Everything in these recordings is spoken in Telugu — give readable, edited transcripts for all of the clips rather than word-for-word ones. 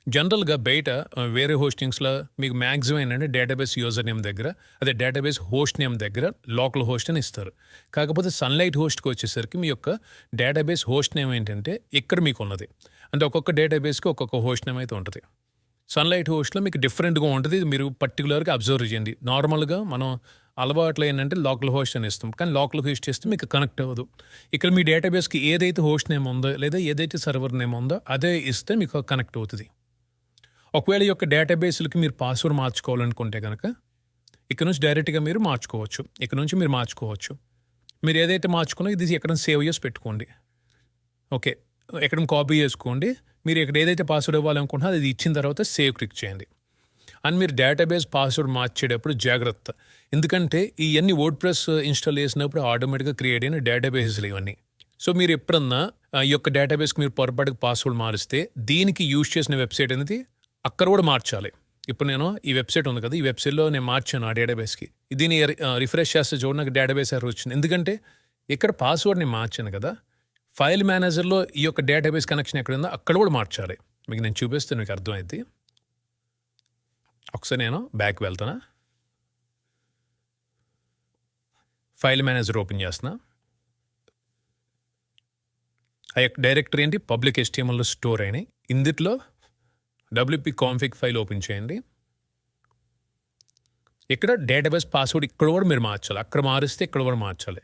జనరల్‌గా బయట వేరే హోస్టింగ్స్‌లో మీకు మాక్సిమం ఏంటంటే డేటాబేస్ యూజర్ నేమ్ దగ్గర, అదే డేటాబేస్ హోస్ట్ నేమ్ దగ్గర లోకల్ హోస్ట్ అని ఇస్తారు. కాకపోతే సన్‌లైట్ హోస్ట్‌కి వచ్చేసరికి మీ యొక్క డేటాబేస్ హోస్ట్ నేమ్ ఏంటంటే ఇక్కడ మీకున్నది. అంటే ఒక్కొక్క డేటాబేస్‌కి ఒక్కొక్క హోస్ట్ నేమ్ అయితే ఉంటది. సన్‌లైట్ హోస్ట్‌లో మీకు డిఫరెంట్‌గా ఉంటది. ఇది మీరు పర్టిక్యులర్‌గా అబ్జర్వ్ చేయండి. నార్మల్‌గా మనం అలవాట్లో ఏంటంటే లోకల్ హోస్ట్ అని ఇస్తాం. కానీ లోకల్ హోస్ట్ చేస్తే మీకు కనెక్ట్ అవ్వదు. ఇక్కడ మీ డేటాబేస్‌కి ఏదైతే హోస్ట్ నేమ్ ఉందో లేదా ఏదైతే సర్వర్ నేమ్ ఉందో అదే ఇస్తే మీకు కనెక్ట్ అవుతది. ఒకవేళ ఈ యొక్క డేటాబేస్‌లకి మీరు పాస్వర్డ్ మార్చుకోవాలనుకుంటే గనక, ఇక్కడ నుంచి డైరెక్ట్‌గా మీరు మార్చుకోవచ్చు. ఇక్కడ నుంచి మీరు మార్చుకోవచ్చు. మీరు ఏదైతే మార్చుకున్నా ఇది ఎక్కడైనా సేవ్ చేసి పెట్టుకోండి. ఓకే. ఎక్కడైనా కాపీ చేసుకోండి. మీరు ఇక్కడ ఏదైతే పాస్వర్డ్ ఇవ్వాలనుకుంటున్నారో అది ఇచ్చిన తర్వాత సేవ్ క్లిక్ చేయండి. అండ్ మీరు డేటాబేస్ పాస్వర్డ్ మార్చేటప్పుడు జాగ్రత్త. ఎందుకంటే ఇయన్నీ వర్డ్‌ప్రెస్ ఇన్‌స్టాల్ చేసినప్పుడు ఆటోమేటిక్‌గా క్రియేట్ అయిన డేటాబేసెస్‌లు ఇవన్నీ. సో మీరు ఎప్పుడన్నా ఈ యొక్క డేటాబేస్‌కి మీరు పొరపాటుగా పాస్వర్డ్ మారిస్తే దీనికి యూజ్ చేసిన వెబ్‌సైట్ అనేది అక్కడ కూడా మార్చాలి. ఇప్పుడు నేను ఈ వెబ్‌సైట్ ఉంది కదా! ఈ వెబ్‌సైట్‌లో నేను మార్చాను ఆ డేటాబేస్‌కి. దీన్ని రిఫ్రెష్ చేస్తే చూడండి నాకు డేటాబేస్ ఎర్రర్ వచ్చింది. ఎందుకంటే ఇక్కడ పాస్వర్డ్ నేను మార్చాను కదా! ఫైల్ మేనేజర్‌లో ఈ యొక్క డేటాబేస్ కనెక్షన్ ఎక్కడుందో అక్కడ కూడా మార్చాలి. మీకు నేను చూపిస్తే మీకు అర్థమైద్ది. ఒకసారి నేను బ్యాక్ వెళ్తున్నా. ఫైల్ మేనేజర్ ఓపెన్ చేస్తున్నా. ఆ యొక్క డైరెక్టరీ ఏంటి పబ్లిక్ HTMLలో స్టోర్ అయినాయి. ఇందుట్లో WP కాన్ఫిగ్ ఫైల్ ఓపెన్ చేయండి. ఇక్కడ డేటాబేస్ పాస్వర్డ్ ఇక్కడ కూడా మీరు మార్చాలి. అక్కడ మారిస్తే ఇక్కడ కూడా మార్చాలి.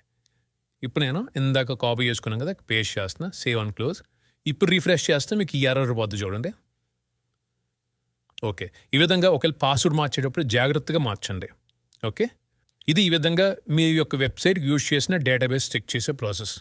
ఇప్పుడు నేను ఇందాక కాపీ చేసుకున్నాను కదా! పేస్ట్ చేస్తున్నా. Save and close. ఇప్పుడు రిఫ్రెష్ చేస్తే మీకు ఈ ఎర్రర్ పోద్ది చూడండి. ఓకే. ఈ విధంగా ఒకవేళ పాస్వర్డ్ మార్చేటప్పుడు జాగ్రత్తగా మార్చండి. ఓకే. ఇది ఈ విధంగా మీ యొక్క వెబ్‌సైట్‌కి యూజ్ చేసిన డేటాబేస్ చెక్ చేసే ప్రాసెస్.